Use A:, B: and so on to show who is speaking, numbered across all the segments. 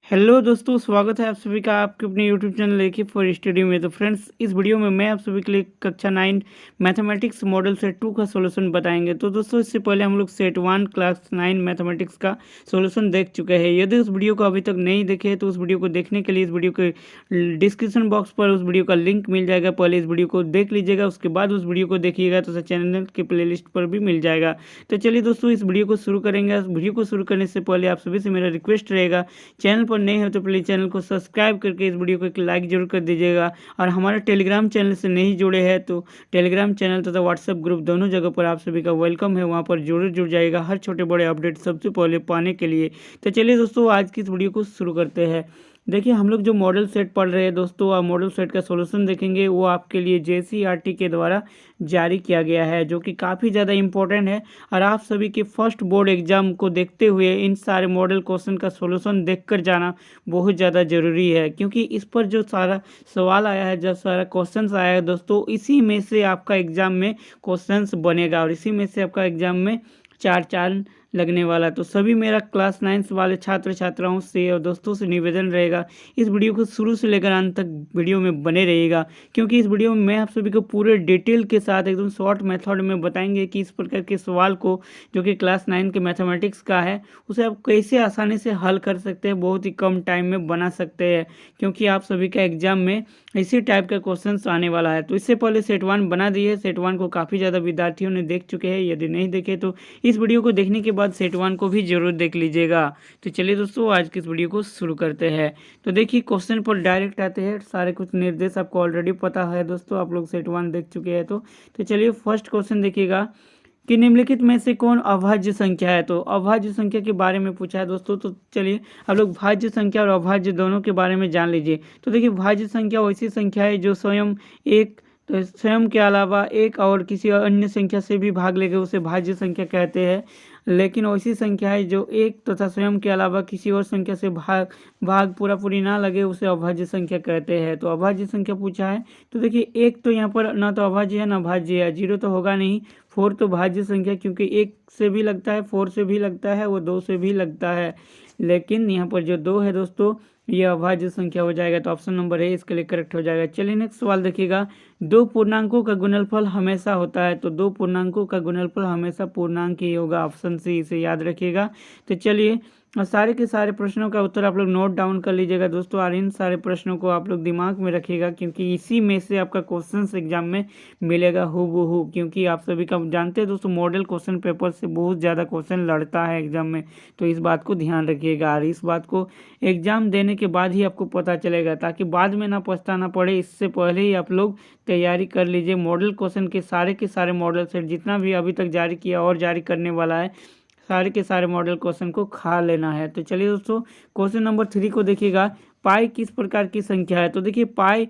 A: Hello दोस्तों, स्वागत है आप सभी का आपके अपने YouTube channel AK for study में। तो फ्रेंड्स, इस वीडियो में मैं आप सभी के लिए कक्षा 9 मैथमेटिक्स मॉडल सेट 2 का सॉल्यूशन बताएंगे। तो दोस्तों, इससे पहले हम लोग सेट 1 क्लास 9 मैथमेटिक्स का सॉल्यूशन देख चुके हैं। यदि उस वीडियो को अभी तक नहीं देखे तो उस वीडियो को देखने के लिए इस वीडियो के डिस्क्रिप्शन बॉक्स पर उस वीडियो का लिंक मिल जाएगा। पहले इस वीडियो को देख लीजिएगा, उसके बाद उस वीडियो को देखिएगा तो चैनल के प्ले पर भी मिल जाएगा। तो चलिए दोस्तों, इस वीडियो को शुरू करेंगे। इस वीडियो को शुरू करने से पहले आप सभी से मेरा रिक्वेस्ट रहेगा, चैनल पर नए हो तो प्लीज़ चैनल को सब्सक्राइब करके इस वीडियो को एक लाइक जरूर कर दीजिएगा। और हमारे टेलीग्राम चैनल से नहीं जुड़े हैं तो टेलीग्राम चैनल तथा व्हाट्सएप ग्रुप दोनों जगह पर आप सभी का वेलकम है, वहाँ पर जरूर जुड़ जाएगा हर छोटे बड़े अपडेट सबसे पहले पाने के लिए। तो चलिए दोस्तों, आज की इस वीडियो को शुरू करते हैं। देखिए, हम लोग जो मॉडल सेट पढ़ रहे हैं दोस्तों, आप मॉडल सेट का सॉल्यूशन देखेंगे वो आपके लिए JCERT के द्वारा जारी किया गया है, जो कि काफ़ी ज़्यादा इम्पोर्टेंट है। और आप सभी के फर्स्ट बोर्ड एग्जाम को देखते हुए इन सारे मॉडल क्वेश्चन का सॉल्यूशन देखकर जाना बहुत ज़्यादा ज़रूरी है, क्योंकि इस पर जो सारा सवाल आया है, जो सारा क्वेश्चन आया है दोस्तों, इसी में से आपका एग्जाम में क्वेश्चन बनेगा और इसी में से आपका एग्जाम में चार चांद लगने वाला। तो सभी मेरा क्लास 9 वाले छात्र छात्राओं से और दोस्तों से निवेदन रहेगा, इस वीडियो को शुरू से लेकर अंत तक वीडियो में बने रहिएगा, क्योंकि इस वीडियो में मैं आप सभी को पूरे डिटेल के साथ एकदम शॉर्ट मेथड में बताएंगे कि इस प्रकार के सवाल को, जो कि क्लास 9 के मैथमेटिक्स का है, उसे आप कैसे आसानी से हल कर सकते हैं, बहुत ही कम टाइम में बना सकते हैं, क्योंकि आप सभी का एग्जाम में इसी टाइप का क्वेश्चन आने वाला है। तो इससे पहले सेट 1 बना दिए। सेट 1 को काफ़ी ज़्यादा विद्यार्थियों ने देख चुके हैं, यदि नहीं देखे तो इस वीडियो को देखने के बाद सेट 1 को भी जरूर देख लीजिएगा। तो चलिए दोस्तों, आज की इस वीडियो को शुरू करते हैं। तो देखिए, क्वेश्चन पर डायरेक्ट आते हैं। सारे कुछ निर्देश आपको ऑलरेडी पता है दोस्तों, आप लोग सेट 1 देख चुके हैं। तो चलिए, फर्स्ट क्वेश्चन देखिएगा कि निम्नलिखित में से कौन अभाज्य संख्या है। तो अभाज्य संख्या के बारे में पूछा है दोस्तों। तो चलिए, आप लोग भाज्य संख्या और अभाज्य दोनों के बारे में जान लीजिए। तो देखिए, भाज्य संख्या वैसी संख्या है जो स्वयं एक, तो स्वयं के अलावा एक और किसी अन्य संख्या से भी भाग लेके उसे भाज्य संख्या कहते हैं। लेकिन वैसी संख्या है जो एक तथा स्वयं के अलावा किसी और संख्या से भाग पूरा पूरी ना लगे, उसे अभाज्य संख्या कहते हैं। तो अभाज्य संख्या पूछा है। तो देखिए, एक तो यहाँ पर ना तो अभाज्य है ना भाज्य है, 0 तो होगा नहीं। 4 तो भाज्य संख्या, क्योंकि 1 से भी लगता है, 4 से भी लगता है, वो 2 से भी लगता है। लेकिन यहाँ पर जो 2 है दोस्तों, ये अभाज्य संख्या हो जाएगा। तो ऑप्शन नंबर है इसके लिए करेक्ट हो जाएगा। चलिए, नेक्स्ट सवाल देखिएगा। दो पूर्णांकों का गुणनफल हमेशा होता है। तो दो पूर्णांकों का गुणनफल हमेशा पूर्णांक ही होगा, ऑप्शन सी, इसे याद रखिएगा। तो चलिए, और सारे के सारे प्रश्नों का उत्तर आप लोग नोट डाउन कर लीजिएगा दोस्तों, और इन सारे प्रश्नों को आप लोग दिमाग में रखिएगा, क्योंकि इसी में से आपका क्वेश्चन एग्जाम में मिलेगा हूबहू। क्योंकि आप सभी का जानते हैं दोस्तों, मॉडल क्वेश्चन पेपर से बहुत ज़्यादा क्वेश्चन लड़ता है एग्जाम में। तो इस बात को ध्यान रखिएगा, और इस बात को एग्जाम देने के बाद ही आपको पता चलेगा, ताकि बाद में ना पछताना पड़े। इससे पहले ही आप लोग तैयारी कर लीजिए। मॉडल क्वेश्चन के सारे मॉडल सेट जितना भी अभी तक जारी किया और जारी करने वाला है, सारे के सारे मॉडल क्वेश्चन को खा लेना है। तो चलिए दोस्तों, क्वेश्चन नंबर 3 को देखिएगा। पाई किस प्रकार की संख्या है। तो देखिए, पाई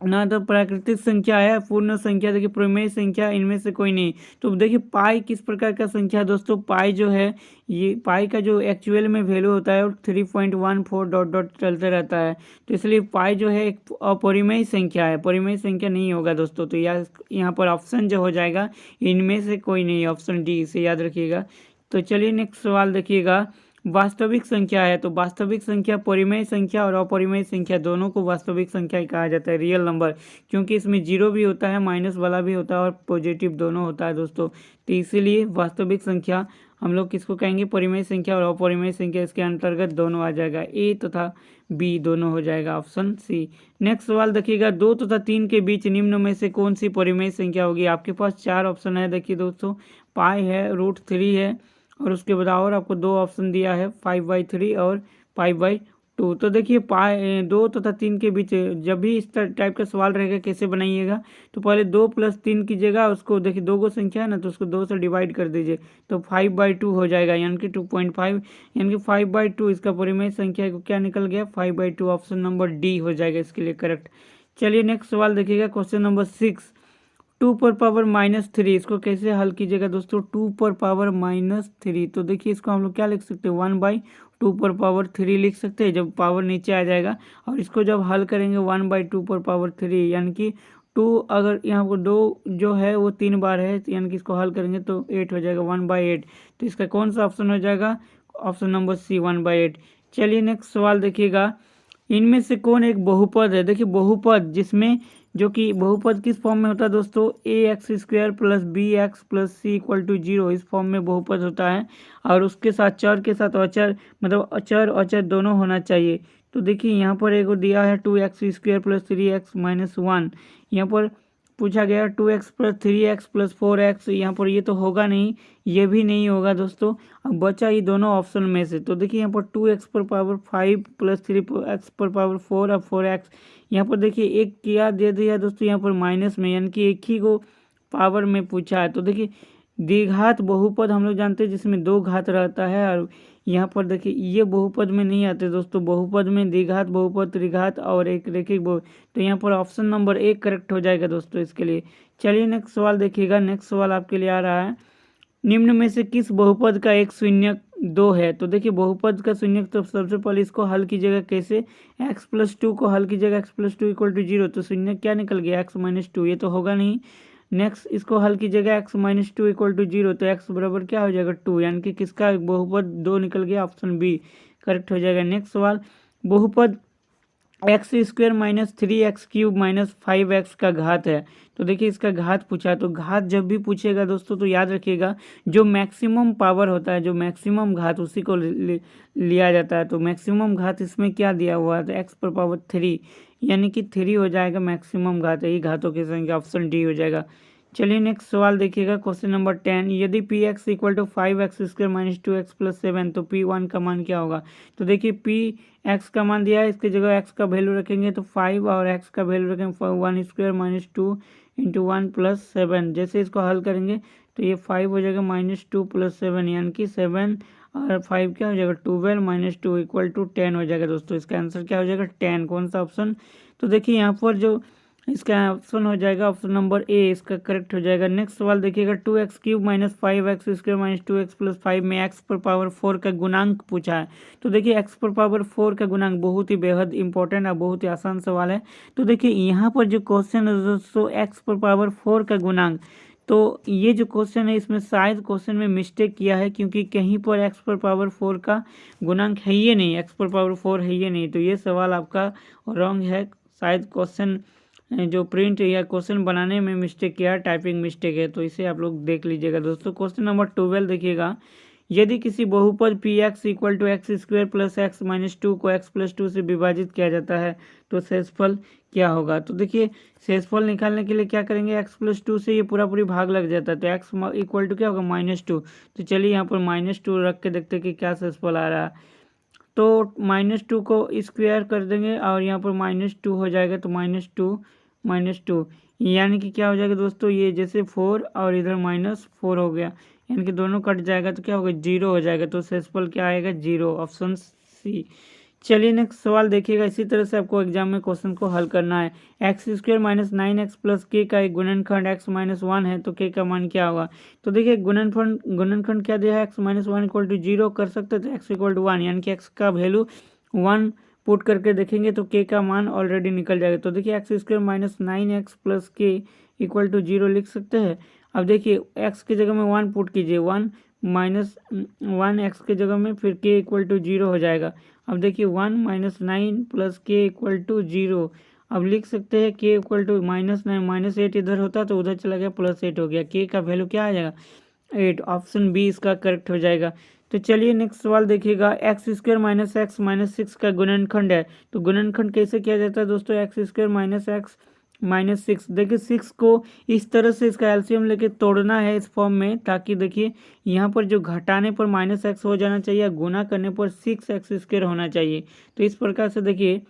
A: ना तो प्राकृतिक संख्या है, पूर्ण संख्या, देखिए प्रमेय संख्या, इनमें से कोई नहीं। तो देखिए, पाई किस प्रकार का संख्या है दोस्तों। पाई जो है, ये पाई का जो एक्चुअल में वैल्यू होता है वो 3.14 डॉट डॉट चलते रहता है। तो इसलिए पाई जो है एक अपरिमेय संख्या है, परिमेय संख्या नहीं होगा दोस्तों। तो यहाँ पर ऑप्शन जो हो जाएगा, इनमें से कोई नहीं, ऑप्शन डी, इसे याद रखिएगा। तो चलिए, नेक्स्ट सवाल देखिएगा। वास्तविक संख्या है। तो वास्तविक संख्या, परिमेय संख्या और अपरिमेय संख्या दोनों को वास्तविक संख्या कहा जाता है, रियल नंबर, क्योंकि इसमें 0 भी होता है, माइनस वाला भी होता है और पॉजिटिव दोनों होता है दोस्तों। तो इसीलिए वास्तविक संख्या हम लोग किसको कहेंगे, परिमेय संख्या और अपरिमेय संख्या, इसके अंतर्गत दोनों आ जाएगा, ए तथा बी दोनों हो जाएगा, ऑप्शन सी। नेक्स्ट सवाल देखिएगा। 2 तथा 3 के बीच निम्न में से कौन सी परिमेय संख्या होगी। आपके पास 4 ऑप्शन है। देखिए दोस्तों, पाई है, √3 है, और उसके बाद और आपको 2 ऑप्शन दिया है, 5/3 और 5/2। तो देखिए, 2 तथा 3 के बीच जब भी इस टाइप का सवाल रहेगा, कैसे बनाइएगा। तो पहले 2 + 3 कीजिएगा, उसको देखिए 2 को संख्या है ना, तो उसको 2 से डिवाइड कर दीजिए, तो 5/2 हो जाएगा, यानी कि 2.5, यानी कि 5/2 इसका परिमेय संख्या को क्या निकल गया, 5/2, ऑप्शन नंबर डी हो जाएगा इसके लिए करेक्ट। चलिए, नेक्स्ट सवाल देखिएगा। क्वेश्चन नंबर 6, 2 पर पावर -3, इसको कैसे हल कीजिएगा दोस्तों। 2 पर पावर -3, तो देखिए इसको हम लोग क्या लिख सकते हैं, 1/2 पर पावर 3 लिख सकते हैं, जब पावर नीचे आ जाएगा। और इसको जब हल करेंगे 1/2 पर पावर 3, यानी कि 2, अगर यहाँ पर 2 जो है वो 3 बार है, यानी कि इसको हल करेंगे तो 8 हो जाएगा, 1/8। तो इसका कौन सा ऑप्शन हो जाएगा, ऑप्शन नंबर सी, 1/8। चलिए नेक्स्ट सवाल देखिएगा, इनमें से कौन एक बहुपद है। देखिए बहुपद जिसमें जो कि बहुपद किस फॉर्म में होता है दोस्तों, a x square plus b x plus C equal to 0, इस फॉर्म में बहुपद होता है। और उसके साथ चर के साथ अचर, मतलब अचर अचर दोनों होना चाहिए। तो देखिए यहाँ पर एक दिया है 2x square plus 3x minus 1, यहाँ पर पूछा गया 2x plus 3x plus 4x, यहाँ पर ये तो होगा नहीं, ये भी नहीं होगा दोस्तों। अब बचा ये दोनों ऑप्शन में से, तो देखिए यहाँ पर 2x पर पावर 5 प्लस 3x पर पावर 4 और 4x, यहाँ पर देखिए एक क्या दे दिया दोस्तों, यहाँ पर माइनस में, यानी कि एक ही को पावर में पूछा है। तो देखिए द्विघात बहुपद हम लोग जानते हैं जिसमें दो घात रहता है, और यहाँ पर देखिए ये बहुपद में नहीं आते दोस्तों, बहुपद में द्विघात बहुपद त्रिघात और एक रेखिक बहु, तो यहाँ पर ऑप्शन नंबर 1 करेक्ट हो जाएगा दोस्तों इसके लिए। चलिए नेक्स्ट सवाल देखिएगा, नेक्स्ट सवाल आपके लिए आ रहा है, निम्न में से किस बहुपद का एक शून्यक 2 है। तो देखिए बहुपद का शून्यक, तो सबसे पहले इसको हल कीजिएगा कैसे, x प्लस 2 को हल कीजिएगा, x प्लस 2 इक्वल टू 0, तो शून्यक क्या निकल गया, x माइनस 2, ये तो होगा नहीं। नेक्स्ट इसको हल कीजिएगा, x माइनस 2 इक्वल टू 0, तो x बराबर क्या हो जाएगा 2, यानी कि किसका बहुपद 2 निकल गया, ऑप्शन बी करेक्ट हो जाएगा। नेक्स्ट सवाल, बहुपद x square minus 3x cube minus 5x का घात है। तो देखिए इसका घात पूछा है, तो घात जब भी पूछेगा दोस्तों तो याद रखिएगा जो मैक्सिमम पावर होता है, जो मैक्सिमम घात उसी को लिया जाता है। तो मैक्सिमम घात इसमें क्या दिया हुआ है, तो x पर पावर 3, यानी कि 3 हो जाएगा मैक्सिमम घात, यही घातों की संख्या, ऑप्शन डी हो जाएगा। चलिए नेक्स्ट सवाल देखिएगा, क्वेश्चन नंबर 10, यदि P x equal to 5x square minus 2x plus 7, तो P1 का मान क्या होगा। तो देखिए पी एक्स का मान दिया है, इसकी जगह x का वैल्यू रखेंगे तो 5 और x का वैल्यू रखेंगे 1 स्क्वायर माइनस 2 इंटू 1 प्लस 7। जैसे इसको हल करेंगे तो ये 5 हो जाएगा माइनस 2 प्लस 7, यानी कि 7 और 5 क्या हो जाएगा 12 माइनस 2 इक्वल टू 10 हो जाएगा दोस्तों। इसका आंसर क्या हो जाएगा 10, कौन सा ऑप्शन। तो देखिए यहाँ पर जो इसका ऑप्शन हो जाएगा ऑप्शन नंबर ए, इसका करेक्ट हो जाएगा। नेक्स्ट सवाल देखिएगा, 2x cube minus 5x square minus 2x plus 5 में x पर पावर 4 का गुणांक पूछा है। तो देखिए x पर पावर 4 का गुणांक बहुत ही बेहद इंपॉर्टेंट और बहुत ही आसान सवाल है। तो देखिए यहाँ पर जो क्वेश्चन है दोस्तों x पर पावर 4 का गुणांक, तो ये जो क्वेश्चन है इसमें शायद क्वेश्चन में मिस्टेक किया है, क्योंकि कहीं पर x पर पावर 4 का गुणांक है ये नहीं, x पर पावर 4 है ये नहीं, तो ये सवाल आपका रॉन्ग है। शायद क्वेश्चन जो प्रिंट या क्वेश्चन बनाने में मिस्टेक किया, टाइपिंग मिस्टेक है, तो इसे आप लोग देख लीजिएगा दोस्तों। क्वेश्चन नंबर 12 देखिएगा, यदि किसी बहुपद P x equal to x square plus x minus 2 को x प्लस 2 से विभाजित किया जाता है तो शेषफल क्या होगा। तो देखिए शेषफल निकालने के लिए क्या करेंगे, x प्लस 2 से ये पूरा पूरी भाग लग जाता है, तो x इक्वल टू क्या होगा -2। तो चलिए यहाँ पर -2 रख के देखते हैं कि क्या शेषफल आ रहा है। तो -2 को स्क्वायर कर देंगे और यहाँ पर -2 हो जाएगा, तो -2 यानी कि क्या हो जाएगा दोस्तों, ये जैसे 4 और इधर -4 हो गया, यानी कि दोनों कट जाएगा तो क्या होगा 0 हो जाएगा, तो शेषफल क्या आएगा 0, ऑप्शन सी। चलिए नेक्स्ट सवाल देखिएगा, इसी तरह से आपको एग्जाम में क्वेश्चन को हल करना है। X square minus 9x plus के का एक गुणनखंड x माइनस 1 है, तो के का मान क्या होगा। तो देखिए गुणनखंड क्या दिया है, x माइनस 1 इक्वल टू 0 कर सकते थे, x इक्वल टू 1, यानी कि x का वैल्यू 1 पुट करके देखेंगे तो के का मान ऑलरेडी निकल जाएगा। तो देखिए x square minus 9x plus के इक्वल टू 0 लिख सकते हैं। अब देखिए x की जगह में 1 पुट कीजिए, 1 माइनस 1 एक्स के जगह में, फिर के इक्वल टू 0 हो जाएगा। अब देखिए 1 माइनस 9 प्लस के इक्वल टू 0, अब लिख सकते हैं के इक्वल टू -9 -8 इधर होता तो उधर चला गया +8 हो गया, के का वैल्यू क्या आ जाएगा 8, ऑप्शन बी इसका करेक्ट हो जाएगा। तो चलिए नेक्स्ट सवाल देखिएगा, x square minus x minus 6 का गुणनखंड है, तो गुणनखंड कैसे किया जाता है दोस्तों, x square minus x minus 6, देखिए 6 को इस तरह से इसका एलसीएम लेके तोड़ना है इस फॉर्म में, ताकि देखिए यहाँ पर जो घटाने पर -x हो जाना चाहिए, गुना करने पर 6x स्क्वायर होना चाहिए। तो इस प्रकार से देखिए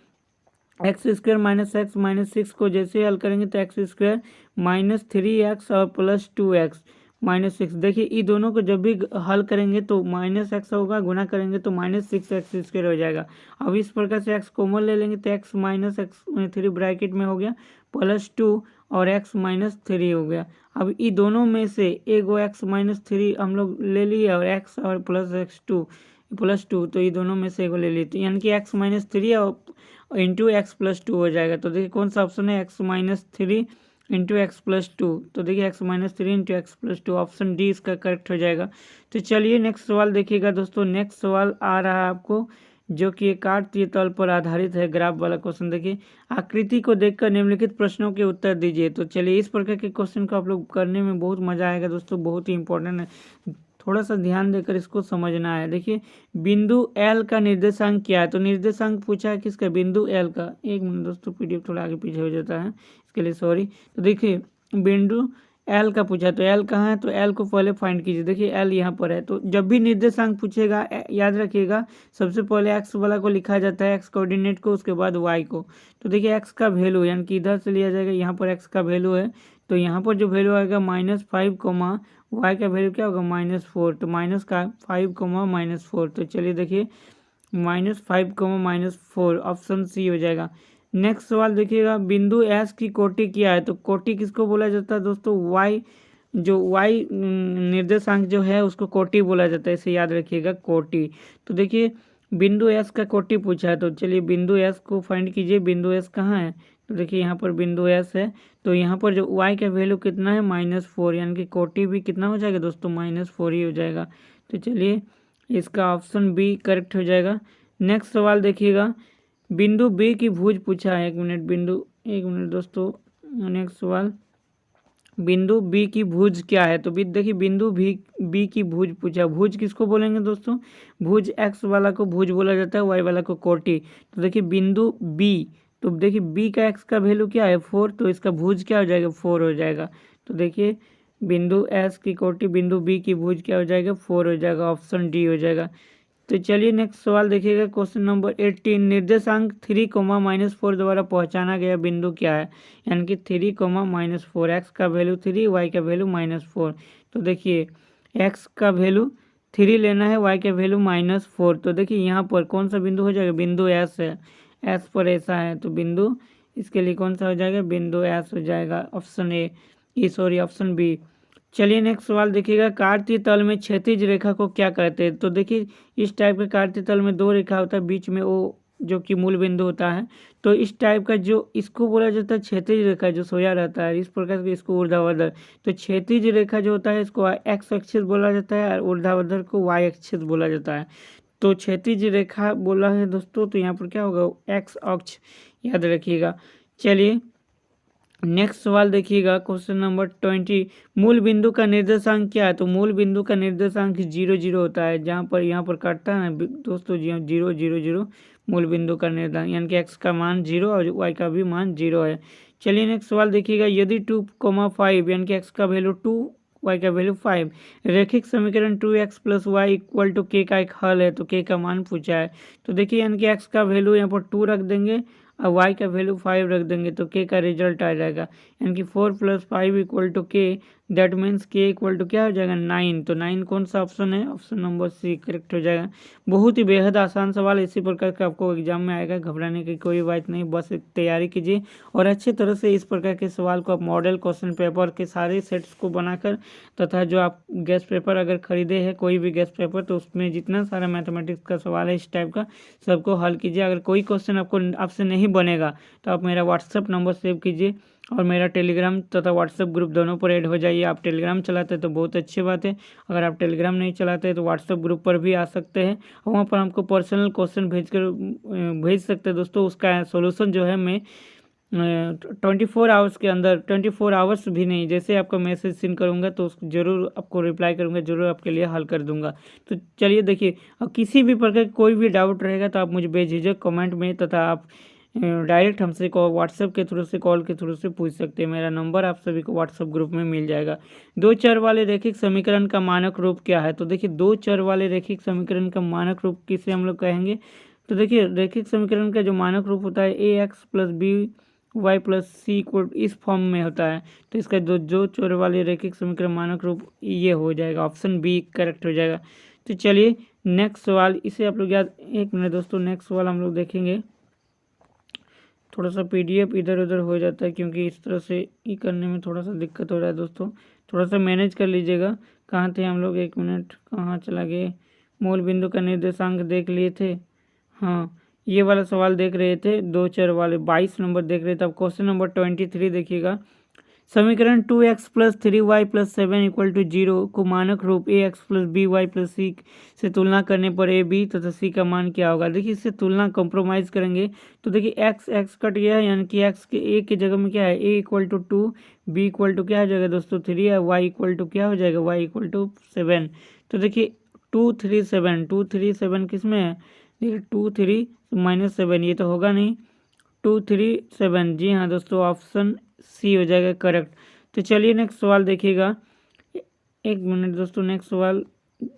A: x square minus x minus 6 को जैसे हल करेंगे तो एक्स स्क्वायर -3x और प्लस 2x -6, देखिए ये दोनों को जब भी हल करेंगे तो -x होगा, गुना करेंगे तो -6x स्क्वायर हो जाएगा। अब इस प्रकार से x कॉमन ले लेंगे तो x माइनस एक्स 3 ब्रैकेट में हो गया +2 और x -3 हो गया। अब ये दोनों में से एगो x -3 हम लोग ले लिए और x और +2 तो ये दोनों में से एगो ले लिए, तो यानी कि x -3 और इंटू x +2 हो जाएगा। तो देखिए कौन सा ऑप्शन है, x -3 इंटू एक्स प्लस 2, तो देखिए x -3 into x plus 2, option D इसका करेक्ट हो जाएगा। तो चलिए नेक्स्ट सवाल देखिएगा दोस्तों, नेक्स्ट सवाल आ रहा है आपको, जो कि एक कार्तीय तल पर आधारित है। ग्राफ वाला क्वेश्चन देखिए, आकृति को देखकर निम्नलिखित प्रश्नों के उत्तर दीजिए। तो चलिए इस प्रकार के क्वेश्चन को आप लोग करने में बहुत मजा आएगा दोस्तों, बहुत ही इंपॉर्टेंट है, थोड़ा सा ध्यान देकर इसको समझना है। देखिए बिंदु एल का निर्देशांक क्या है, तो निर्देशांक पूछा है किसका, बिंदु एल का। एक मिनट दोस्तों, पीडीएफ थोड़ा आगे पीछे हो जाता है, इसके लिए सॉरी। तो देखिए बिंदु एल का पूछा, तो एल कहाँ है, तो एल को पहले फाइंड कीजिए। देखिए एल यहाँ पर है, तो जब भी निर्देशांक पूछेगा याद रखिएगा सबसे पहले एक्स वाला को लिखा जाता है, एक्स कोऑर्डिनेट को, उसके बाद वाई को। तो देखिए एक्स का वैल्यू यानी कि इधर से लिया जाएगा, यहाँ पर एक्स का वैल्यू है, तो यहाँ पर जो वैल्यू आएगा -5, वाई का वैल्यू क्या होगा -4, तो माइनस का 5, -4। तो चलिए देखिए -5, -4 ऑप्शन सी हो जाएगा। नेक्स्ट सवाल देखिएगा, बिंदु एस की कोटि क्या है, तो कोटि किसको बोला जाता है दोस्तों, वाई, जो वाई निर्देशांक जो है उसको कोटि बोला जाता है, इसे याद रखिएगा कोटि। तो देखिए बिंदु एस का कोटि पूछा है, तो चलिए बिंदु एस को फाइंड कीजिए। बिंदु एस कहाँ है, तो देखिए यहाँ पर बिंदु एस है, तो यहाँ पर जो वाई का वैल्यू कितना है -4, यानी कि कोटि भी कितना हो जाएगा दोस्तों -4 ही हो जाएगा। तो चलिए इसका ऑप्शन बी करेक्ट हो जाएगा। नेक्स्ट सवाल देखिएगा, बिंदु बी की भुज पूछा है, एक मिनट दोस्तों। नेक्स्ट सवाल, बिंदु बी की भुज क्या है, तो देखिए बिंदु बी की भुज पूछा। भुज किसको बोलेंगे दोस्तों, भुज एक्स वाला को भुज बोला जाता है, वाई वाला को कोटि। तो देखिए बिंदु बी, तो देखिए बी का एक्स का वैल्यू क्या है 4, तो इसका भुज क्या हो जाएगा 4 हो जाएगा। तो देखिए बिंदु एस की कोटि बिंदु बी की भुज क्या हो जाएगा 4 हो जाएगा, ऑप्शन डी हो जाएगा। तो चलिए नेक्स्ट सवाल देखिएगा, क्वेश्चन नंबर 18, निर्देशांक 3, -4 द्वारा पहचाना गया बिंदु क्या है, यानी कि 3, -4, एक्स का वैल्यू 3, वाई का वैल्यू -4। तो देखिए एक्स का वैल्यू 3 लेना है, वाई का वैल्यू -4। तो देखिए यहाँ पर कौन सा बिंदु हो जाएगा, बिंदु एस है, एस पर ऐसा है, तो बिंदु इसके लिए कौन सा हो जाएगा, बिंदु एस हो जाएगा, ऑप्शन ऑप्शन बी। चलिए नेक्स्ट सवाल देखिएगा, कार्तीय तल में क्षैतिज रेखा को क्या कहते हैं, तो देखिए इस टाइप के कार्तीय तल में 2 रेखा होता है, बीच में वो जो कि मूल बिंदु होता है, तो इस टाइप का जो इसको बोला जाता है क्षैतिज रेखा, जो सोया रहता है, इस प्रकार के इसको ऊर्ध्वाधर। तो क्षैतिज रेखा जो होता है इसको एक्स अक्षिस बोला जाता है, और ऊर्ध्वाधर को वाई अक्षिस बोला जाता है। तो क्षैतिज रेखा बोला है दोस्तों, तो यहाँ पर क्या होगा एक्स अक्ष, याद रखिएगा। चलिए नेक्स्ट सवाल देखिएगा, क्वेश्चन नंबर 20, मूल बिंदु का निर्देशांक क्या है, तो मूल बिंदु का निर्देशांक 0, 0 होता है, जहाँ पर यहाँ पर काटता है ना दोस्तों, जी हाँ 0, 0, 0 मूल बिंदु का निर्देशांक, यानी कि एक्स का मान 0 और वाई का भी मान 0 है। चलिए नेक्स्ट सवाल देखिएगा, यदि 2, 5 यानी कि एक्स का वैल्यू 2, वाई का वैल्यू 5, रैखिक समीकरण 2x + y = k का एक हल है, तो k का मान पूछा है। तो देखिए यानी कि x का वैल्यू यहाँ पर 2 रख देंगे और y का वैल्यू 5 रख देंगे, तो k का रिजल्ट आ जाएगा, यानी कि 4 + 5 = k, दैट मीन्स k = क्या हो जाएगा 9। तो 9 कौन सा ऑप्शन है, ऑप्शन नंबर सी करेक्ट हो जाएगा। बहुत ही बेहद आसान सवाल, इसी प्रकार का आपको एग्जाम में आएगा, घबराने की कोई बात नहीं, बस तैयारी कीजिए और अच्छे तरह से इस प्रकार के सवाल को आप मॉडल क्वेश्चन पेपर के सारे सेट्स को बनाकर, तथा जो आप गेस्ट पेपर अगर खरीदे हैं कोई भी गेस्ट पेपर, तो उसमें जितना सारा मैथमेटिक्स का सवाल है इस टाइप का सबको हल कीजिए। अगर कोई क्वेश्चन आपसे नहीं बनेगा तो आप मेरा व्हाट्सअप नंबर सेव कीजिए और मेरा टेलीग्राम तथा व्हाट्सअप ग्रुप दोनों पर ऐड हो जाइए। आप टेलीग्राम चलाते हैं तो बहुत अच्छी बात है, अगर आप टेलीग्राम नहीं चलाते हैं तो व्हाट्सअप ग्रुप पर भी आ सकते हैं, वहाँ पर हमको पर्सनल क्वेश्चन भेज सकते हैं दोस्तों। उसका सोल्यूशन जो है मैं 24 आवर्स के अंदर, 24 आवर्स भी नहीं, जैसे आपका मैसेज सीन करूँगा तो जरूर आपको रिप्लाई करूँगा, जरूर आपके लिए हल कर दूंगा। तो चलिए देखिए, अब किसी भी प्रकार कोई भी डाउट रहेगा तो आप मुझे बेझिझक कमेंट में तथा आप डायरेक्ट हमसे व्हाट्सएप के थ्रू से, कॉल के थ्रू से पूछ सकते हैं। मेरा नंबर आप सभी को व्हाट्सएप ग्रुप में मिल जाएगा। 2 चर वाले रैखिक समीकरण का मानक रूप क्या है, तो देखिए 2 चर वाले रैखिक समीकरण का मानक रूप किसे हम लोग कहेंगे, तो देखिए रैखिक समीकरण का जो मानक रूप होता है ax + by + c इस फॉर्म में होता है, तो इसका जो चर वाले रैखिक समीकरण मानक रूप ये हो जाएगा, ऑप्शन बी करेक्ट हो जाएगा। तो चलिए नेक्स्ट सवाल, इसे आप लोग याद, एक मिनट दोस्तों, नेक्स्ट सवाल हम लोग देखेंगे। थोड़ा सा पीडीएफ इधर उधर हो जाता है क्योंकि इस तरह से ही करने में थोड़ा सा दिक्कत हो रहा है दोस्तों, थोड़ा सा मैनेज कर लीजिएगा। कहाँ थे हम लोग, एक मिनट, कहाँ चला गए, मूल बिंदु का निर्देशांक देख लिए थे, हाँ ये वाला सवाल देख रहे थे, 2 चर वाले 22 नंबर देख रहे थे। अब क्वेश्चन नंबर 23 देखिएगा, समीकरण 2x plus 3y plus 7 equal to 0 को मानक रूप ax प्लस by प्लस सी से तुलना करने पर a b तथा c का मान क्या होगा। देखिए इससे तुलना कंप्रोमाइज़ करेंगे तो देखिए x कट गया है, यानी कि x के a के जगह में क्या है, a equal to 2, b equal to क्या हो जाएगा दोस्तों 3 है, y इक्वल टू क्या हो जाएगा, y इक्वल टू 7। तो देखिए 2 3 7, 2 3 7 किस में है, देखिए 2 3 माइनस 7, ये तो होगा नहीं, 2 3 7, जी हाँ दोस्तों ऑप्शन सी हो जाएगा करेक्ट। तो चलिए नेक्स्ट सवाल देखिएगा, एक मिनट दोस्तों, नेक्स्ट सवाल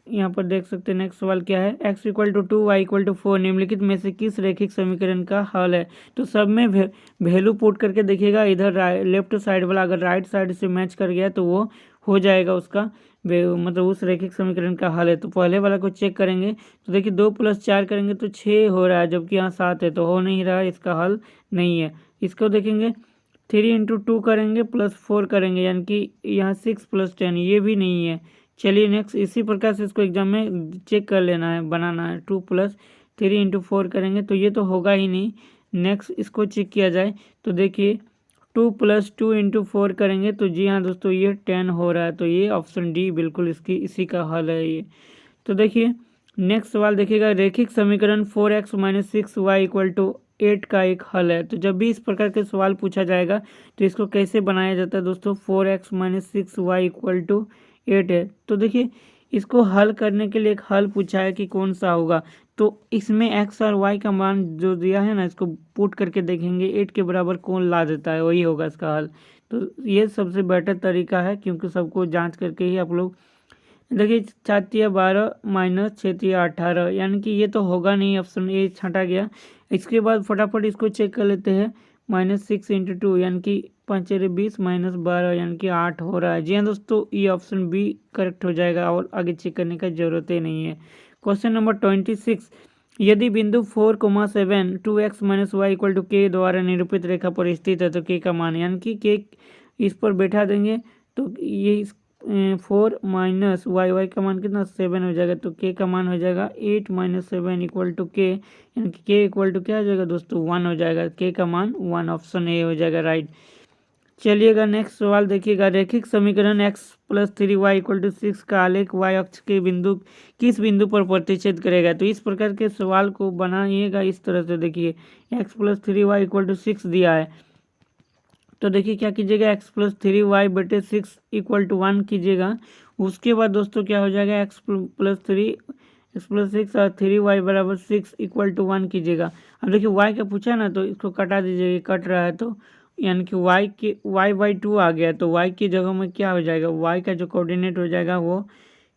A: यहाँ पर देख सकते हैं। नेक्स्ट सवाल क्या है, x equal to 2 y equal to 4 निम्नलिखित में से किस रैखिक समीकरण का हल है। तो सब में वैल्यू पुट करके देखिएगा, इधर लेफ्ट साइड वाला अगर राइट साइड से मैच कर गया तो वो हो जाएगा उसका मतलब उस रैखिक समीकरण का हल है। तो पहले वाला को चेक करेंगे तो देखिए 2 + 4 करेंगे तो 6 हो रहा है, जबकि यहाँ 7 है, तो हो नहीं रहा है, इसका हल नहीं है। इसको देखेंगे 3 × 2 करेंगे प्लस 4 करेंगे, यानी कि यहाँ 6 + 10, ये भी नहीं है। चलिए नेक्स्ट इसी प्रकार से इसको एग्जाम में चेक कर लेना है, बनाना है। 2 + 3 × 4 करेंगे तो ये तो होगा ही नहीं। नेक्स्ट इसको चेक किया जाए तो देखिए 2 + 2 × 4 करेंगे तो जी हाँ दोस्तों ये 10 हो रहा है, तो ये ऑप्शन डी बिल्कुल इसी का हल है ये। तो देखिए नेक्स्ट सवाल देखिएगा, रैखिक समीकरण 4x - 6y = 8 का एक हल है। तो जब भी इस प्रकार के सवाल पूछा जाएगा तो इसको कैसे बनाया जाता है दोस्तों, 4x - 6y = 8 है। तो देखिए इसको हल करने के लिए एक हल पूछा है कि कौन सा होगा, तो इसमें x और y का मान जो दिया है ना, इसको पुट करके देखेंगे 8 के बराबर कौन ला देता है, वही होगा इसका हल। तो ये सबसे बेटर तरीका है, क्योंकि सबको जांच करके ही आप लोग देखिए 4 × 12 - 6 × 18, यानी कि ये तो होगा नहीं, ऑप्शन ए छँटा गया। इसके बाद फटाफट इसको चेक कर लेते हैं, -6 × 2 यानी कि 5 × 20 - 12 यानी कि 8 हो रहा है। जी हाँ दोस्तों, ये ऑप्शन बी करेक्ट हो जाएगा और आगे चेक करने का जरूरत ही नहीं है। क्वेश्चन नंबर 26, यदि बिंदु 4,7 2x - y = k द्वारा निरूपित रेखा पर स्थित है तो k का मान, यानी कि k इस पर बैठा देंगे तो ये 4 - y का मान कितना 7 हो जाएगा, तो k का मान हो जाएगा 8 - 7 = k, यानी कि k इक्वल टू क्या हो जाएगा दोस्तों 1 हो जाएगा, k का मान 1, ऑप्शन ए हो जाएगा राइट। चलिएगा नेक्स्ट सवाल देखिएगा, रैखिक समीकरण x + 3y = 6 का आलेख y अक्ष के बिंदु किस बिंदु पर प्रतिच्छेद करेगा। तो इस प्रकार के सवाल को बनाइएगा इस तरह से, देखिए x + 3y = 6 दिया है, तो देखिए क्या कीजिएगा, x + 3y / 6 = 1 कीजिएगा। उसके बाद दोस्तों क्या हो जाएगा, x + 6 और 3y = 6 = 1 कीजिएगा। अब देखिए y का पूछा ना, तो इसको कटा दीजिएगा, कट रहा है, तो यानी कि y/2 आ गया, तो y की जगह में क्या हो जाएगा, y का जो कोऑर्डिनेट हो जाएगा वो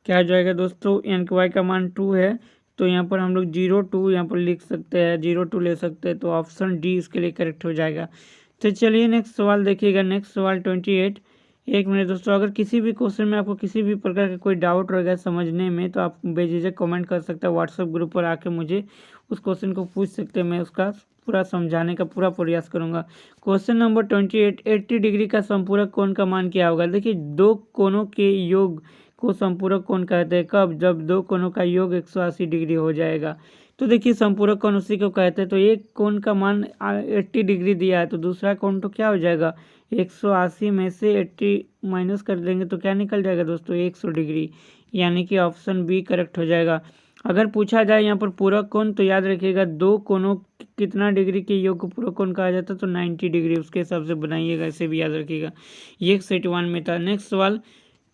A: क्या हो जाएगा दोस्तों, यानी कि y का मान 2 है, तो यहाँ पर हम लोग 0 2 यहाँ पर लिख सकते हैं, 0 2 ले सकते हैं, तो ऑप्शन डी इसके लिए करेक्ट हो जाएगा। तो चलिए नेक्स्ट सवाल देखिएगा, नेक्स्ट सवाल 28, एक मिनट दोस्तों, अगर किसी भी क्वेश्चन में आपको किसी भी प्रकार का कोई डाउट रहेगा समझने में तो आप बेझिझक कमेंट कर सकते हैं, व्हाट्सएप ग्रुप पर आके मुझे उस क्वेश्चन को पूछ सकते हैं, मैं उसका पूरा समझाने का पूरा प्रयास करूंगा। क्वेश्चन नंबर 28, 80 डिग्री का संपूरक कोण का मान क्या होगा। देखिए दो कोणों के योग को संपूरक कोण कहते हैं, कब, जब दो कोणों का योग 180 डिग्री हो जाएगा। तो देखिए संपूरक कोण उसी को कहते हैं, तो एक कोण का मान 80 डिग्री दिया है, तो दूसरा कोण तो क्या हो जाएगा, 180 में से 80 माइनस कर देंगे तो क्या निकल जाएगा दोस्तों 100 डिग्री, यानी कि ऑप्शन बी करेक्ट हो जाएगा। अगर पूछा जाए यहाँ पर पूरक कोण, तो याद रखिएगा दो कोणों कितना डिग्री के योग को पूरक कोण कहा जाता है, तो 90 डिग्री, उसके हिसाब से बनाइएगा, इसे भी याद रखिएगा। ये सेट 1 में था। नेक्स्ट सवाल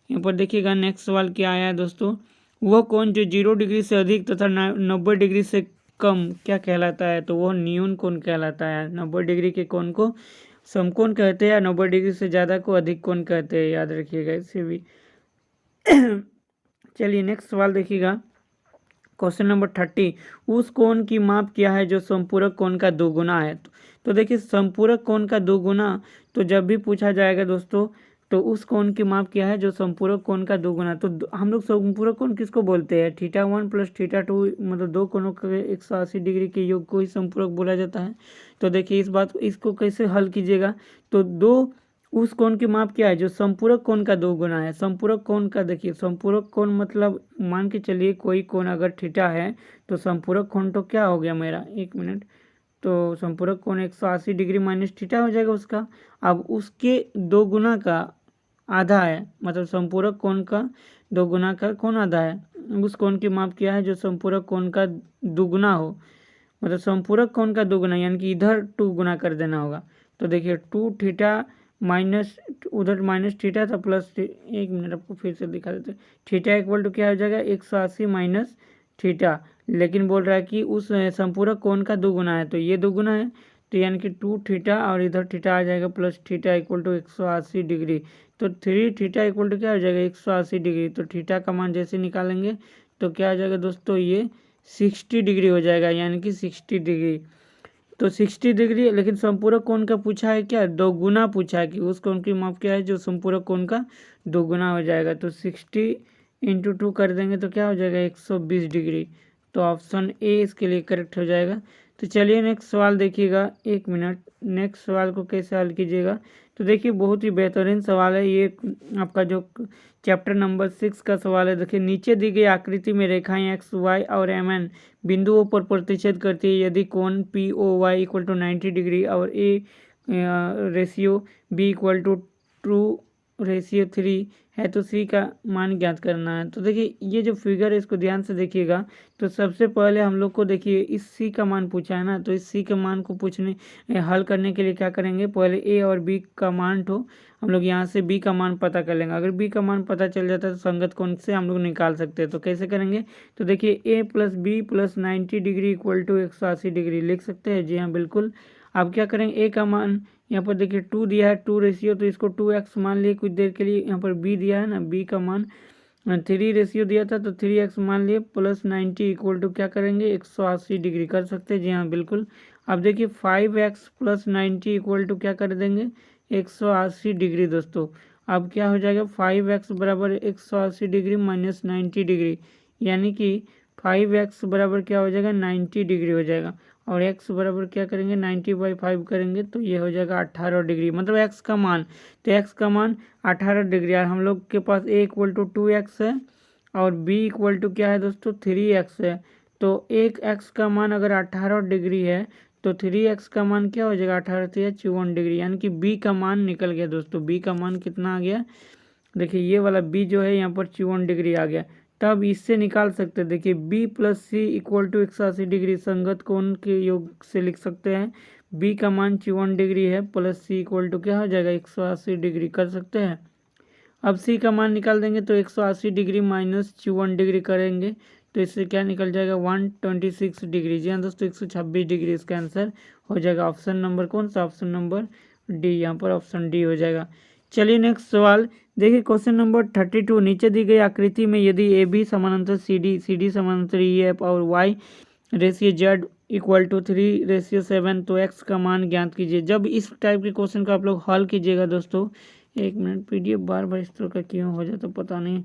A: यहाँ पर देखिएगा, नेक्स्ट सवाल क्या आया है दोस्तों, वह कोण जो 0 डिग्री से अधिक तथा 90 डिग्री से कम क्या कहलाता है, तो वह न्यून कोण कहलाता है। 90 डिग्री के कोण को समकोण कहते हैं, या 90 डिग्री से ज़्यादा को अधिक कोण कहते हैं, याद रखिएगा इसे भी। चलिए नेक्स्ट सवाल देखिएगा, क्वेश्चन नंबर 30, उस कोण की माप क्या है जो संपूरक कोण का 2 गुना है। तो देखिए संपूरक कोण का 2 गुना, तो जब भी पूछा जाएगा दोस्तों तो उस कोण की माप क्या है जो संपूरक कोण का 2 गुना, तो हम लोग संपूरक कोण किसको बोलते हैं, θ1 + θ2, मतलब दो कोणों के 180 डिग्री के योग को ही संपूरक बोला जाता है। तो देखिए इसको कैसे हल कीजिएगा, तो उस कोण की माप क्या है जो संपूरक कोण का 2 गुना है। संपूरक कोण का देखिए, संपूरक कोण मतलब मान के चलिए कोई कोण अगर थीटा है तो संपूरक कोण तो क्या हो गया मेरा, एक मिनट, तो संपूरक कोण 180 डिग्री माइनस थीटा हो जाएगा उसका। अब उसके 2 गुना का आधा है, मतलब संपूरक कोण का 2 गुना का कोण आधा है। उस कोण की माप क्या है जो संपूरक कोण का दुगुना हो, मतलब संपूरक कोण का दुगुना, यानी कि इधर 2 गुना कर देना होगा। तो देखिए 2 थीटा माइनस, उधर माइनस थीटा था प्लस, एक मिनट आपको फिर से दिखा देते हैं। थीटा इक्वल टू क्या हो जाएगा 180 माइनस थीटा, लेकिन बोल रहा है कि उस संपूरक कोण का 2 गुना है, तो ये 2 गुना है, तो यानी कि 2 थीटा और इधर थीटा आ जाएगा plus theta equal to 180 degree. तो 3 थीटा इक्वल टू क्या हो जाएगा 180 डिग्री। तो थीटा का मान जैसे निकालेंगे तो क्या आ जाएगा दोस्तों, ये 60 डिग्री हो जाएगा, यानी कि 60 डिग्री। तो 60 डिग्री, लेकिन संपूरक कोण का पूछा है क्या, 2 गुना पूछा है, कि उस कोण की माप क्या है जो संपूरक कोण का 2 गुना हो जाएगा। तो 60 इंटू 2 कर देंगे तो क्या हो जाएगा 120 डिग्री। तो ऑप्शन ए इसके लिए करेक्ट हो जाएगा। तो चलिए नेक्स्ट सवाल देखिएगा, एक मिनट, नेक्स्ट सवाल को कैसे हल कीजिएगा। तो देखिए बहुत ही बेहतरीन सवाल है ये, आपका जो चैप्टर नंबर 6 का सवाल है। देखिए नीचे दी गई आकृति में रेखाएं एक्स वाई और एम एन बिंदुओं पर प्रतिच्छेद करती है यदि कोण p o y equal to 90 degree और a ratio b equal to 2:3 है, तो सी का मान ज्ञात करना है। तो देखिए ये जो फिगर है इसको ध्यान से देखिएगा। तो सबसे पहले हम लोग को देखिए इस सी का मान पूछा है ना, तो इस सी के मान को हल करने के लिए क्या करेंगे, पहले ए और बी का मान तो हम लोग यहाँ से बी का मान पता कर लेंगे। अगर बी का मान पता चल जाता है तो संगत कोण से हम लोग निकाल सकते हैं। तो कैसे करेंगे, तो देखिए a plus b plus 90 degree equal to 180 degree लिख सकते हैं। जी हाँ बिल्कुल। अब क्या करेंगे, ए का मान यहाँ पर देखिए 2 दिया है, 2 रेशियो, तो इसको 2x मान लिए कुछ देर के लिए। यहाँ पर b दिया है ना, b का मान 3 रेशियो दिया था तो 3x मान लिए, प्लस 90 इक्वल टू क्या करेंगे 180 डिग्री कर सकते हैं। जी हाँ बिल्कुल। अब देखिए 5x प्लस 90 इक्वल टू क्या कर देंगे 180 डिग्री दोस्तों। अब क्या हो जाएगा 5x बराबर 180 डिग्री माइनस 90 डिग्री, यानी कि 5x बराबर क्या हो जाएगा 90 डिग्री हो जाएगा, और x बराबर क्या करेंगे 90/5 करेंगे तो ये हो जाएगा 18 डिग्री, मतलब x का मान, तो x का मान 18 डिग्री। और हम लोग के पास a इक्वल टू 2x है और b इक्वल टू क्या है दोस्तों 3x है। तो एक x का मान अगर 18 डिग्री है तो 3x का मान क्या हो जाएगा 18 से 54 डिग्री, यानी कि b का मान निकल गया दोस्तों। b का मान कितना आ गया, देखिए ये वाला b जो है यहाँ पर 54 डिग्री आ गया। तब इससे निकाल सकते हैं, देखिए b plus C equal to 180 degree संगत कोण के योग से लिख सकते हैं। b का मान 54 डिग्री है प्लस सी इक्वल टू क्या हो जाएगा 180 डिग्री कर सकते हैं। अब c का मान निकाल देंगे तो 180 डिग्री माइनस 54 डिग्री करेंगे तो इससे क्या निकल जाएगा 126 डिग्री। जी हाँ दोस्तों 126 डिग्री इसका आंसर हो जाएगा। ऑप्शन नंबर कौन सा, ऑप्शन नंबर डी, यहाँ पर ऑप्शन डी हो जाएगा। चलिए नेक्स्ट सवाल देखिए, क्वेश्चन नंबर 32, नीचे दी गई आकृति में यदि ए बी समानांतर सी डी समानांतर ई एफ और Y ratio Z equal to 3:7 तो एक्स का मान ज्ञात कीजिए। जब इस टाइप के क्वेश्चन को आप लोग हल कीजिएगा दोस्तों, एक मिनट, पीडीएफ बार बार इस तरह का क्यों हो जाता पता नहीं,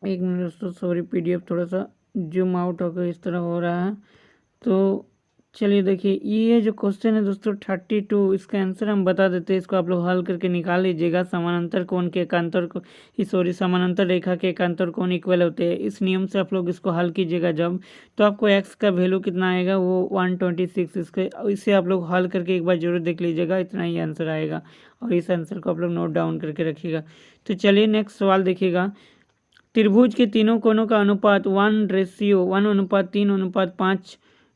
A: एक मिनट दोस्तों, सॉरी, पीडीएफ थोड़ा सा जूम आउट होकर इस तरह हो रहा है। तो चलिए देखिए ये जो क्वेश्चन है दोस्तों 32, इसका आंसर हम बता देते हैं। इसको आप लोग हल करके निकाल लीजिएगा। समानांतर कोण के एकांतर को, समानांतर रेखा के एकांतर कोण इक्वल होते हैं, इस नियम से आप लोग इसको हल कीजिएगा जब, तो आपको एक्स का वैल्यू कितना आएगा वो 126। इसे आप लोग हल करके एक बार जरूर देख लीजिएगा, इतना ही आंसर आएगा, और इस आंसर को आप लोग नोट डाउन करके रखिएगा। तो चलिए नेक्स्ट सवाल देखिएगा, त्रिभुज के तीनों कोणों का अनुपात 1:3:5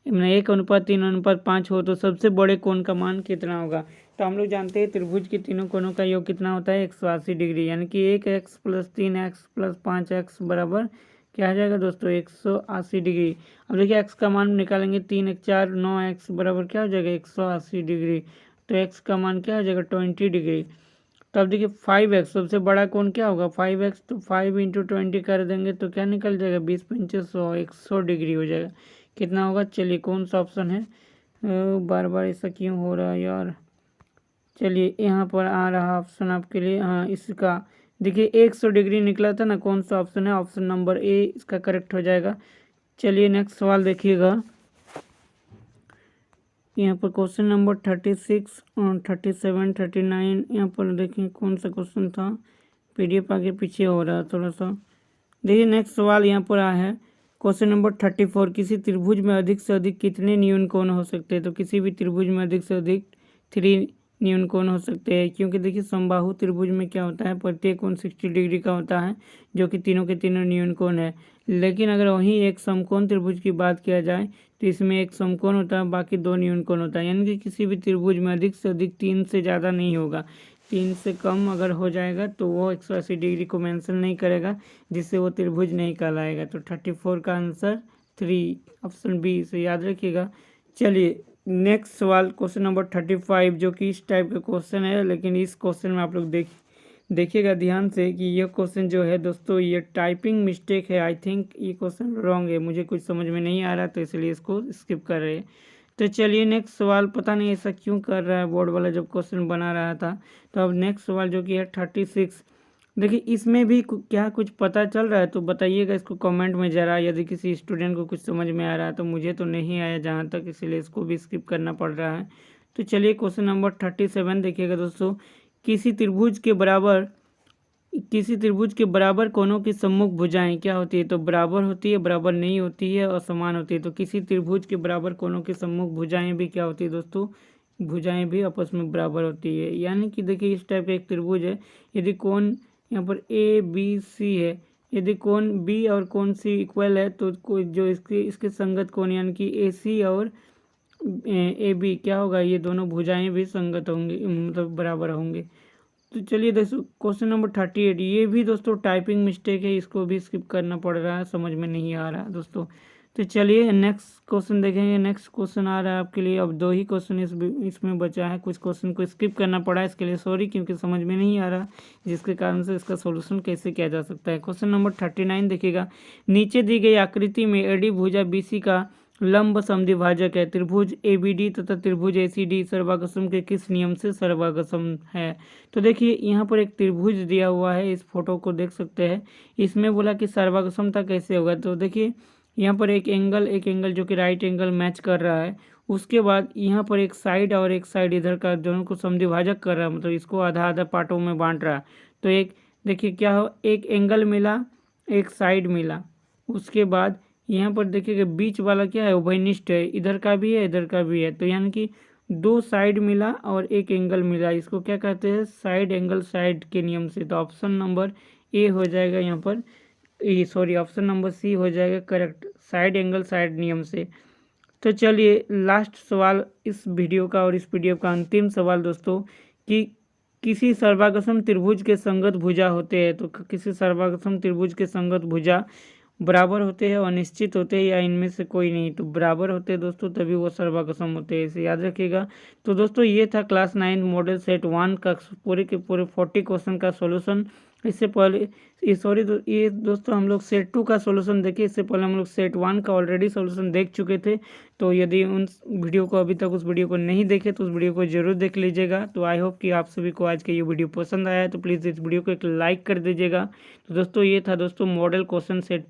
A: 1:3:5 हो तो सबसे बड़े कोण का मान कितना होगा। तो हम लोग जानते हैं त्रिभुज के तीनों कोणों का योग कितना होता है 180 डिग्री, यानी कि 1x plus 3x plus 5x बराबर क्या आ जाएगा दोस्तों 180 डिग्री। अब देखिए x का मान निकालेंगे 3 1 4 9x बराबर क्या हो जाएगा 180 डिग्री, तो x का मान क्या हो जाएगा 20 डिग्री। तो अब देखिए 5x सबसे बड़ा कोण क्या होगा 5x, तो 5 × 20 कर देंगे तो क्या निकल जाएगा 20×5 100 डिग्री हो जाएगा। कितना होगा, चलिए कौन सा ऑप्शन है, बार बार ऐसा क्यों हो रहा है यार। चलिए यहाँ पर आ रहा ऑप्शन आपके लिए, हाँ इसका देखिए 100 डिग्री निकला था ना, कौन सा ऑप्शन है, ऑप्शन नंबर ए इसका करेक्ट हो जाएगा। चलिए नेक्स्ट सवाल देखिएगा, यहाँ पर क्वेश्चन नंबर 36 और 37 39, यहाँ पर देखिए कौन सा क्वेश्चन था, पीडीएफ आगे पीछे हो रहा है थोड़ा सा। देखिए नेक्स्ट सवाल यहाँ पर आया है, क्वेश्चन नंबर 34, किसी त्रिभुज में अधिक से अधिक कितने न्यून कोण हो सकते हैं? तो किसी भी त्रिभुज में अधिक से अधिक 3 न्यून कोण हो सकते हैं, क्योंकि देखिए समबाहु त्रिभुज में क्या होता है, प्रत्येक कोण 60 डिग्री का होता है, जो कि तीनों के तीनों न्यून कोण है। लेकिन अगर वहीं एक समकोण त्रिभुज की बात किया जाए तो इसमें एक समकोण होता है, बाकी 2 न्यून कोण होता है। यानी कि किसी भी त्रिभुज में अधिक से अधिक 3 से ज़्यादा नहीं होगा। 3 से कम अगर हो जाएगा तो वो 180 डिग्री को मेंशन नहीं करेगा, जिससे वो त्रिभुज नहीं कहलाएगा। तो 34 का आंसर 3 ऑप्शन बी से याद रखिएगा। चलिए नेक्स्ट सवाल क्वेश्चन नंबर 35, जो कि इस टाइप का क्वेश्चन है, लेकिन इस क्वेश्चन में आप लोग देखिएगा ध्यान से कि ये क्वेश्चन जो है दोस्तों ये टाइपिंग मिस्टेक है। आई थिंक ये क्वेश्चन रॉन्ग है, मुझे कुछ समझ में नहीं आ रहा, तो इसलिए इसको स्किप कर रहे हैं। तो चलिए नेक्स्ट सवाल, पता नहीं ऐसा क्यों कर रहा है बोर्ड वाला जब क्वेश्चन बना रहा था। तो अब नेक्स्ट सवाल जो कि है 36, देखिए इसमें भी क्या कुछ पता चल रहा है तो बताइएगा इसको कमेंट में ज़रा। यदि किसी स्टूडेंट को कुछ समझ में आ रहा है तो मुझे तो नहीं आया जहाँ तक, इसीलिए इसको भी स्किप करना पड़ रहा है। तो चलिए क्वेश्चन नंबर 37 देखिएगा दोस्तों, किसी त्रिभुज के बराबर कोणों की सम्मुख भुजाएं क्या होती है? तो बराबर होती है, बराबर नहीं होती है और समान होती है। तो किसी त्रिभुज के बराबर कोणों की सम्मुख भुजाएं भी क्या होती है दोस्तों? भुजाएं भी आपस में बराबर होती है। यानी कि देखिए इस टाइप का एक त्रिभुज है, यदि कोण यहाँ पर ए बी सी है, यदि कोण बी और कोण सी इक्वल है तो कोई जो इसके संगत कोण यानी कि ए सी और ए बी क्या होगा, ये दोनों भुजाएं भी संगत होंगे, मतलब बराबर होंगे। तो चलिए दोस्तों क्वेश्चन नंबर 38, ये भी दोस्तों टाइपिंग मिस्टेक है, इसको भी स्किप करना पड़ रहा है, समझ में नहीं आ रहा दोस्तों। तो चलिए नेक्स्ट क्वेश्चन देखेंगे। नेक्स्ट क्वेश्चन आ रहा है आपके लिए, अब 2 ही क्वेश्चन इसमें बचा है, कुछ क्वेश्चन को स्किप करना पड़ा है, इसके लिए सॉरी, क्योंकि समझ में नहीं आ रहा, जिसके कारण से इसका सोल्यूशन कैसे किया जा सकता है। क्वेश्चन नंबर 39 देखिएगा, नीचे दी गई आकृति में एडी भुजा बीसी का लंब समद्विभाजक है। त्रिभुज एबीडी तथा त्रिभुज एसीडी सर्वागसम के किस नियम से सर्वागसम है? तो देखिए यहाँ पर एक त्रिभुज दिया हुआ है, इस फोटो को देख सकते हैं। इसमें बोला कि सर्वागसमता कैसे होगा, तो देखिए यहाँ पर एक एंगल जो कि राइट एंगल मैच कर रहा है। उसके बाद यहाँ पर एक साइड और एक साइड इधर का दोनों को समद्विभाजक कर रहा है, मतलब इसको आधा आधा पार्टों में बांट रहा है। तो एक देखिए क्या हो, एक एंगल मिला, एक साइड मिला। उसके बाद यहाँ पर देखिएगा बीच वाला क्या है, उभयनिष्ठ है, इधर का भी है इधर का भी है। तो यानी कि 2 साइड मिला और एक एंगल मिला, इसको क्या कहते हैं, साइड एंगल साइड के नियम से। तो ऑप्शन नंबर ए हो जाएगा यहाँ पर, सॉरी ऑप्शन नंबर सी हो जाएगा करेक्ट, साइड एंगल साइड नियम से। तो चलिए लास्ट सवाल इस वीडियो का और इस पीडीएफ का अंतिम सवाल दोस्तों, कि किसी सर्वागसम त्रिभुज के संगत भुजा होते हैं। तो किसी सर्वागसम त्रिभुज के संगत भुजा बराबर होते हैं, अनिश्चित होते हैं, या इनमें से कोई नहीं। तो बराबर होते हैं दोस्तों, तभी वो सर्वागसम होते हैं, इसे याद रखिएगा। तो दोस्तों ये था क्लास 9 मॉडल सेट 1 का पूरे के पूरे 40 क्वेश्चन का सॉल्यूशन। इससे पहले ये दोस्तों हम लोग सेट 2 का सॉल्यूशन देखे, इससे पहले हम लोग सेट 1 का ऑलरेडी सॉल्यूशन देख चुके थे। तो यदि उन वीडियो को अभी तक उस वीडियो को नहीं देखे तो उस वीडियो को जरूर देख लीजिएगा। तो आई होप कि आप सभी को आज का ये वीडियो पसंद आया है, तो प्लीज़ इस वीडियो को एक लाइक कर दीजिएगा। तो दोस्तों ये था दोस्तों मॉडल क्वेश्चन सेट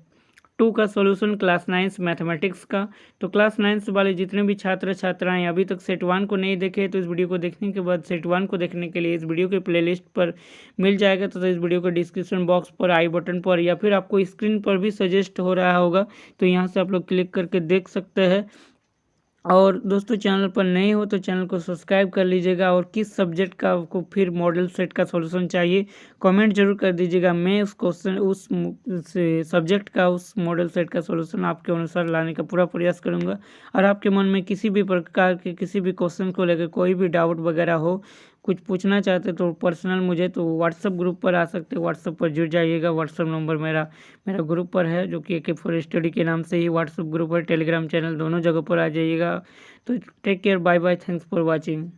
A: 2 का सॉल्यूशन क्लास 9 मैथमेटिक्स का। तो क्लास 9 वाले जितने भी छात्र छात्राएं अभी तक सेट 1 को नहीं देखे, तो इस वीडियो को देखने के बाद सेट 1 को देखने के लिए इस वीडियो के प्लेलिस्ट पर मिल जाएगा। तो इस वीडियो को डिस्क्रिप्शन बॉक्स पर, आई बटन पर, या फिर आपको स्क्रीन पर भी सजेस्ट हो रहा होगा, तो यहाँ से आप लोग क्लिक करके देख सकते हैं। और दोस्तों चैनल पर नए हो तो चैनल को सब्सक्राइब कर लीजिएगा। और किस सब्जेक्ट का आपको फिर मॉडल सेट का सॉल्यूशन चाहिए कमेंट जरूर कर दीजिएगा, मैं उस क्वेश्चन उस सब्जेक्ट का उस मॉडल सेट का सॉल्यूशन आपके अनुसार लाने का पूरा प्रयास करूंगा। और आपके मन में किसी भी प्रकार के किसी भी क्वेश्चन को लेकर कोई भी डाउट वगैरह हो, कुछ पूछना चाहते तो पर्सनल मुझे तो व्हाट्सअप ग्रुप पर आ सकते, व्हाट्सअप पर जुड़ जाइएगा। व्हाट्सअप नंबर मेरा ग्रुप पर है, जो कि AK4 स्टडी के नाम से ही व्हाट्सअप ग्रुप और टेलीग्राम चैनल दोनों जगह पर आ जाइएगा। तो take care, bye bye, thanks for watching.